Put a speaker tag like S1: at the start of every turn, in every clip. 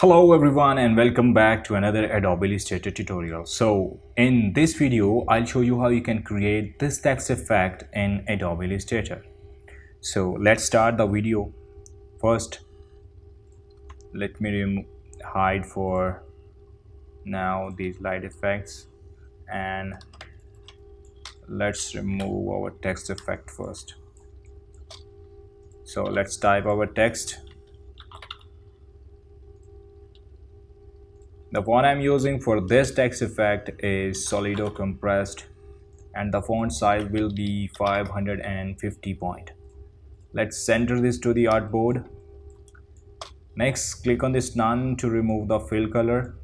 S1: Hello everyone and welcome back to another Adobe Illustrator tutorial. So in this video I'll show you how you can create this text effect in Adobe Illustrator. So let's start the video. First let me hide for now these light effects and let's remove our text effect first. So let's type our text. The font I'm using for this text effect is Solido compressed and the font size will be 550 point. Let's center this to the artboard. Next, click on this none to remove the fill color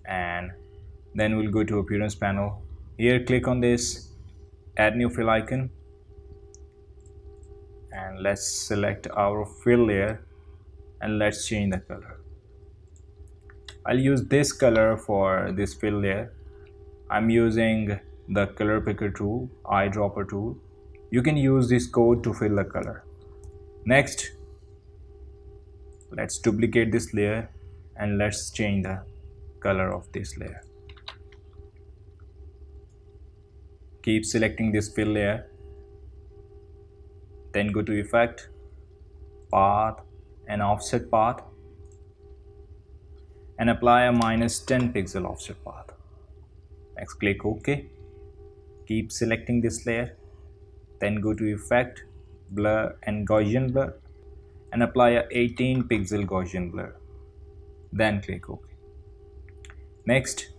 S1: and then we'll go to appearance panel. Here click on this add new fill icon and let's select our fill layer and let's change the color. I'll use this color for this fill layer. I'm using the color picker tool, eyedropper tool. You can use this code to fill the color. Next, let's duplicate this layer and let's change the color of this layer. Keep selecting this fill layer, then go to effect, path and offset path and apply a -10 pixel offset path. Next click OK. Keep selecting this layer, then go to effect, blur and Gaussian blur and apply a 18 pixel Gaussian blur. Then click OK. Next,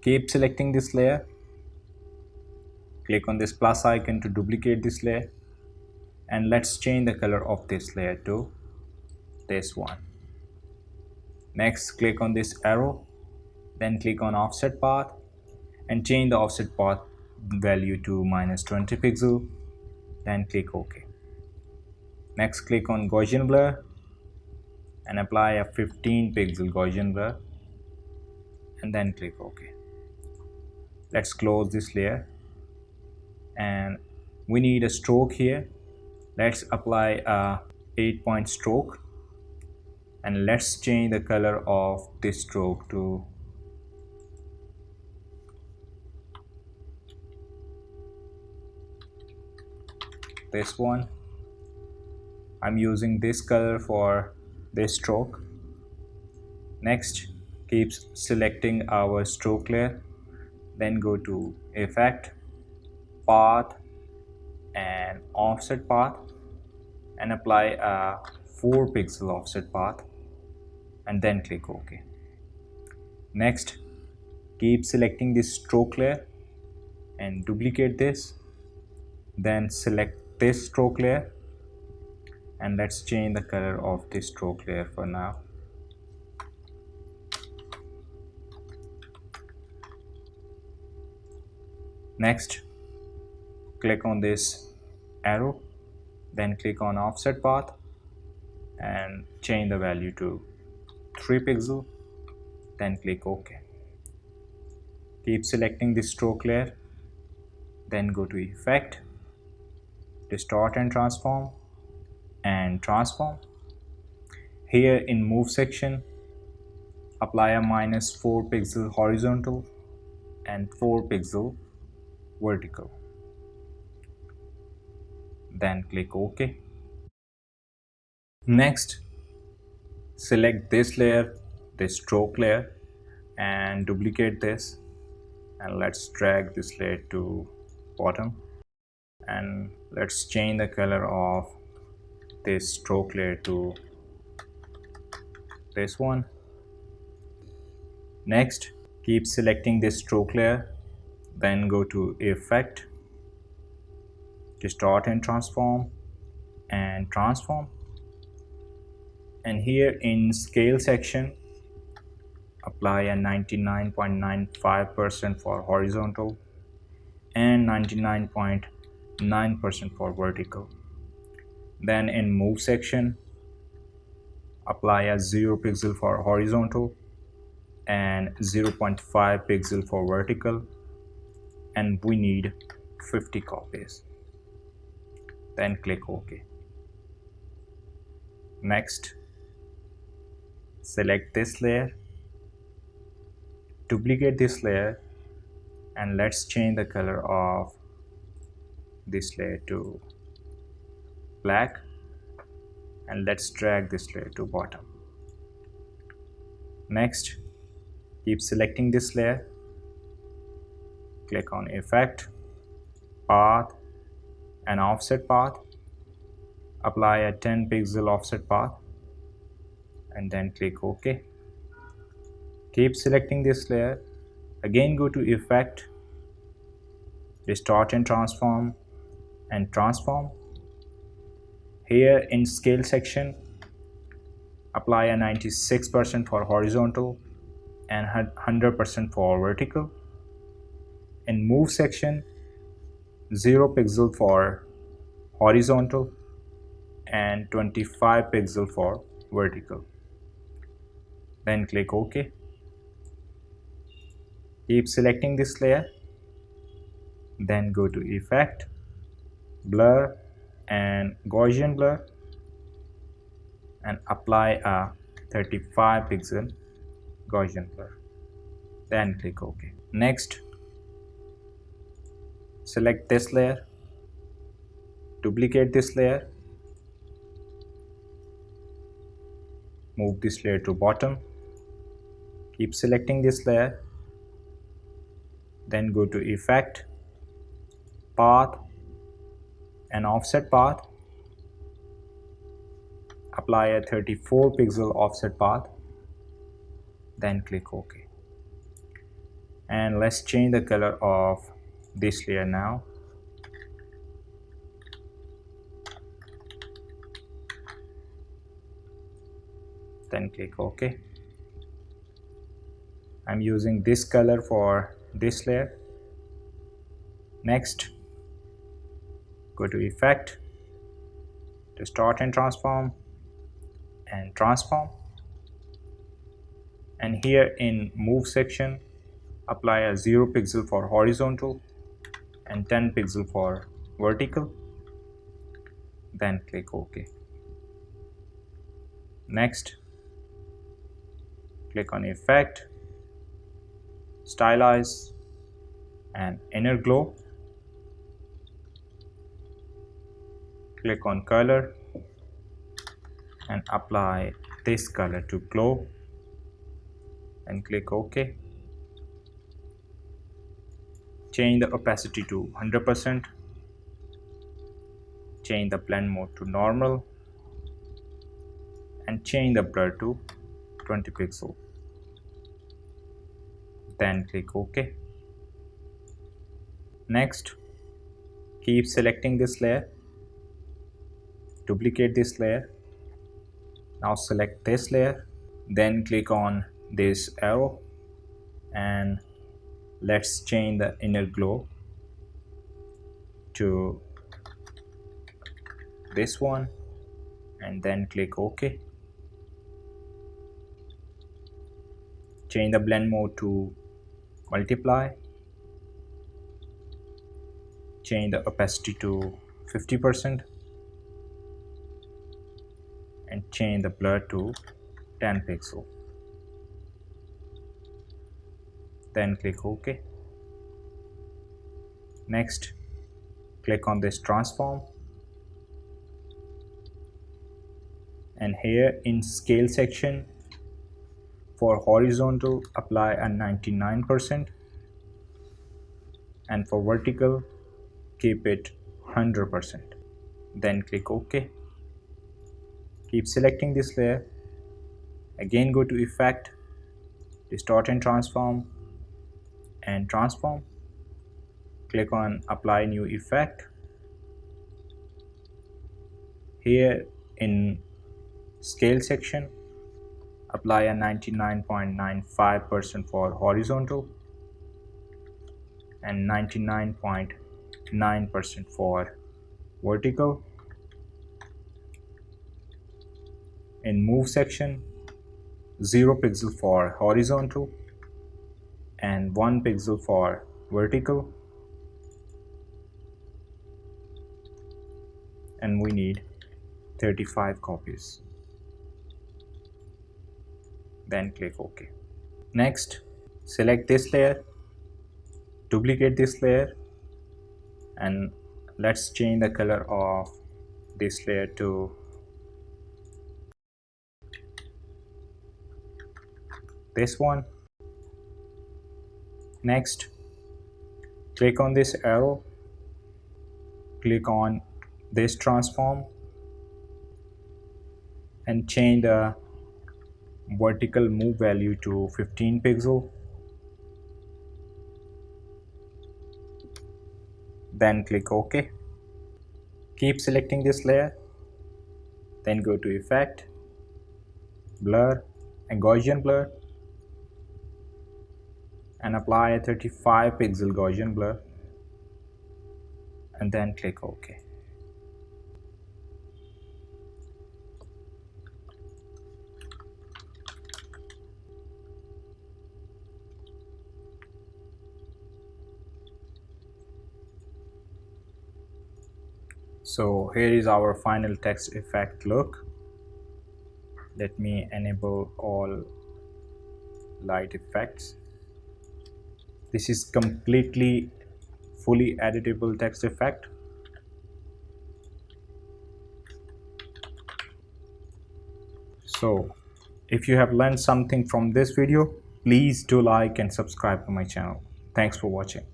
S1: keep selecting this layer. Click on this plus icon to duplicate this layer and let's change the color of this layer to this one. Next, click on this arrow, then click on offset path and change the offset path value to -20 pixel, then click OK. Next, click on Gaussian blur and apply a 15 pixel Gaussian blur and then click OK. Let's close this layer and we need a stroke here. Let's apply a 8-point stroke and let's change the color of this stroke to this one. I'm using this color for this stroke. Next, keep selecting our stroke layer, then go to effect, path and offset path and apply a 4 pixel offset path and then click OK. Next, keep selecting this stroke layer and duplicate this, then select this stroke layer and let's change the color of this stroke layer for now. Next, click on this arrow, then click on offset path and change the value to 3 pixel, then click OK. Keep selecting this stroke layer, then go to effect, distort and transform and transform. Here in move section, apply a -4 pixel horizontal and 4 pixel vertical, then click OK. Next, select this layer, this stroke layer and duplicate this and let's drag this layer to bottom and let's change the color of this stroke layer to this one. Next, keep selecting this stroke layer, then go to effect, distort and transform and here in scale section apply a 99.95% for horizontal and 99.9% for vertical. Then in move section apply a 0 pixel for horizontal and 0.5 pixel for vertical and we need 50 copies, then click OK. Next, select this layer, duplicate this layer, and let's change the color of this layer to black, and let's drag this layer to bottom. Next, keep selecting this layer, click on effect, path and offset path, apply a 10 pixel offset path, and then click OK. Keep selecting this layer, again go to effect, distort and transform, and transform. Here in scale section, apply a 96% for horizontal and 100% for vertical. In move section, 0 pixel for horizontal and 25 pixel for vertical. Then click OK. Keep selecting this layer, then go to effect, blur and Gaussian blur, and apply a 35 pixel Gaussian blur. Then click OK. Next, select this layer, duplicate this layer, move this layer to bottom, keep selecting this layer, then go to effect, path and offset path, apply a 34 pixel offset path, then click OK. And let's change the color of this layer now. Then click OK. I'm using this color for this layer. Next, go to effect, distort and transform, and transform. And here in move section, apply a 0 pixel for horizontal and 10 pixel for vertical. Then click OK. Next, click on effect, stylize and inner glow. Click on color and apply this color to glow, and click OK. Change the opacity to 100%, change the blend mode to normal, and change the blur to 20 pixel. Then click OK. Next, keep selecting this layer, duplicate this layer. Now select this layer, then click on this arrow and let's change the inner glow to this one, and then click OK. Change the blend mode to multiply, change the opacity to 50%, and change the blur to 10 pixel. Then click OK. Next, click on this transform, and here in scale section, for horizontal apply a 99%, and for vertical keep it 100%. Then click OK. Keep selecting this layer, again go to effect, distort and transform, and transform. Click on apply new effect. Here in scale section, apply a 99.95% for horizontal and 99.9% for vertical. In move section, 0 pixel for horizontal and 1 pixel for vertical, and we need 35 copies. then click OK. Next, select this layer, duplicate this layer, and let's change the color of this layer to this one. Next, click on this arrow, click on this transform, and change the vertical move value to 15 pixel. Then click OK. Keep selecting this layer, then go to Effect, Blur, and Gaussian Blur, and apply a 35 pixel Gaussian blur, and then click OK. So here is our final text effect look. Let me enable all light effects. This is completely fully editable text effect. So if you have learned something from this video, please do like and subscribe to my channel. Thanks for watching.